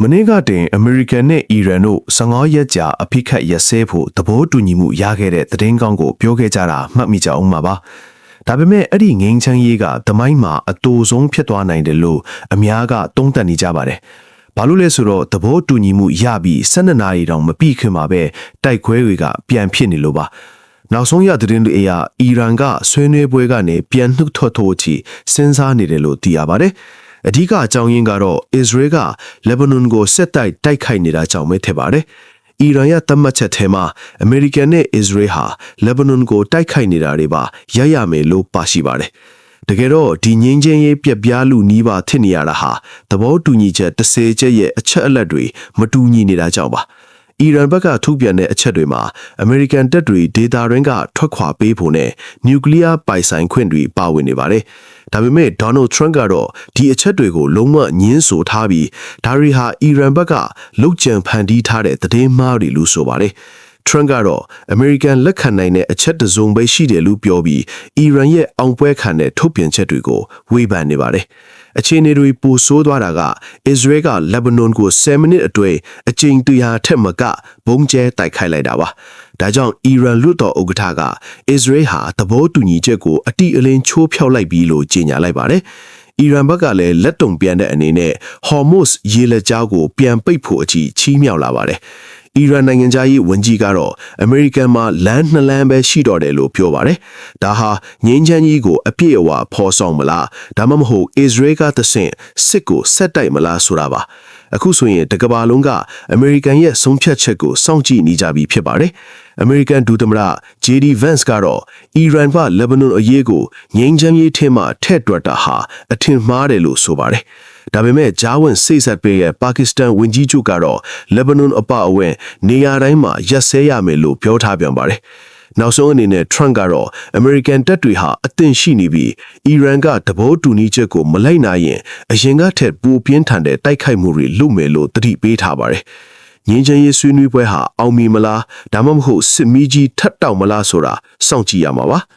မနေ့ကတင်အမေရိကန်နဲ့အီရန်တို့15ရက်ကြာအဖိခတ်ရက်စဲဖို့သဘောတူညီမှုရခဲ့တဲ့သတင်းကောင်းကိုပြောခဲ့ကြတာမှတ်မိကြအောင်ပါပါဒါပေမဲ့အဲ့ဒီငိမ့်ချမ်းရေးကသမိုင်းမှာအတူဆုံးဖြစ်သွားနိုင်တယ်လို့အများကသုံးသပ်နေကြပါတယ်ဘာလို့လဲဆိုတော့သဘောတူညီမှုရပြီး12နာရီတောင်မပြည့်ခင်မှာပဲတိုက်ခွဲတွေကပြန်ဖြစ်နေလို့ပါနောက်ဆုံးရသတင်းတွေအရအီရန်ကဆွေးနွေးပွဲကနေပြန်နှုတ်ထွက်ထိုးချီစဉ်းစားနေတယ်လို့သိရပါတယ်အဓိကအကြောင်းရင်းကတော့အစ္စရေးကလက်ဘနွန်ကိုစစ်တိုက်ခိုက်နေတာကြောင့်ပဲထင်ပါတယ်။အီရန်ရဲ့သတ်မှတ်ချက်ထဲမှာအမေရိကန်နဲ့အစ္စရေးဟာလက်ဘနွန်ကိုတိုက်ခိုက်နေတာတွေပါရရမယ်လို့ပါရှိပါတယ်။တကယ်တော့ဒီငင်းချင်းရေးပြက်ပြားလူနီးပါထင်နေရတာဟာသဘောတူညီချက်10ချက်ရဲ့အချက်အလက်တွေမတူညီနေတာကြောင့်ပါ။အီရန်ဘက်ကထုတ်ပြန်တဲ့အချက်တွေမှာအမေရိကန်တပ်တွေဒေတာရင်းကထွက်ခွာပေးဖို့နဲ့နျူကလ িয়ার ပိုင်ဆိုင်ခွင့်တွေပါဝင်နေပါတယ်။ဒါပေမဲ့ဒေါ်နယ်ထရန့်ကတော့ဒီအချက်တွေကိုလုံးဝညှင်းဆိုထားပြီးဒါတွေဟာအီရန်ဘက်ကလုတ်ကြံဖန်တီးထားတဲ့သတင်းမှားတွေလို့ဆိုပါတယ်။ထရန့်ကတော့အမေရိကန်လက်ခံနိုင်တဲ့အချက်တစုံပဲရှိတယ်လို့ပြောပြီးအီရန်ရဲ့အောင်ပွဲခံတဲ့ထုတ်ပြန်ချက်တွေကိုဝေဖန်နေပါတယ်။အခြေအနေတွေပိုဆိုးသွားတာကအစ္စရေးကလက်ဘနွန်ကို10မိနစ်အတွင်းအကြိမ်100ထက်မကဘုံကျဲတိုက်ခိုက်လိုက်တာပါ။ဒါကြောင့်အီရန်လွှတ်တော်ဥက္ကဋ္ဌကအစ္စရေးဟာသဘောတူညီချက်ကိုအတိအလင်းချိုးဖျောက်လိုက်ပြီလို့ကြေညာလိုက်ပါတယ်။အီရန်ဘက်ကလည်းလက်တုံပြန်တဲ့အနေနဲ့ဟော်မုတ်စ်ရေလက်ကြားကိုပြန်ပိတ်ဖို့အကြီးချီးမြှောက်လာပါတယ်။အီရန်နိုင်ငံသားရေးဝန်ကြီးကတော့အမေရိကန်မှာလမ်း2လမ်းပဲရှိတော့တယ်လို့ပြောပါတယ်။ဒါဟာငင်းချမ်းကြီးကိုအပြည့်အဝဖော်ဆောင်မလားဒါမှမဟုတ်အစ္စရေးကသဆင့်စစ်ကိုဆက်တိုက်မလားဆိုတာပါ။အခုဆိုရင်တကမ္ဘာလုံးကအမေရိကန်ရဲ့ဆုံးဖြတ်ချက်ကိုစောင့်ကြည့်နေကြပြီဖြစ်ပါတယ်။အမေရိကန်ဒုသမ္မတ JD Vance ကတော့အီရန်ကလက်ဘနွန်အရေးကိုငင်းချမ်းရေးထဲမှာထည့်တွက်တာဟာအထင်မှားတယ်လို့ဆိုပါတယ်။ဒါပေမဲ့ဂျာဝန်စိတ်ဆက်ပေးရဲ့ပါကစ္စတန်ဝန်ကြီးချုပ်ကတော့လက်ဘနွန်အပအဝင်နေရာတိုင်းမှာရက်စဲရမယ်လို့ပြောထားပြန်ပါတယ်။နောက်ဆုံးအနေနဲ့ထရန့်ကတော့အမေရိကန်တပ်တွေဟာအသင့်ရှိနေပြီးအီရန်ကသဘောတူညီချက်ကိုမလိုက်နိုင်ရင်အရင်ကထက်ပိုပြင်းထန်တဲ့တိုက်ခိုက်မှုတွေလုပ်မယ်လို့သတိပေးထားပါတယ်။ငင်းချင်ရေးဆွေးနွေးပွဲဟာအောင်မြင်မလားဒါမှမဟုတ်စစ်မီးကြီးထပ်တောက်မလားဆိုတာစောင့်ကြည့်ရမှာပါ။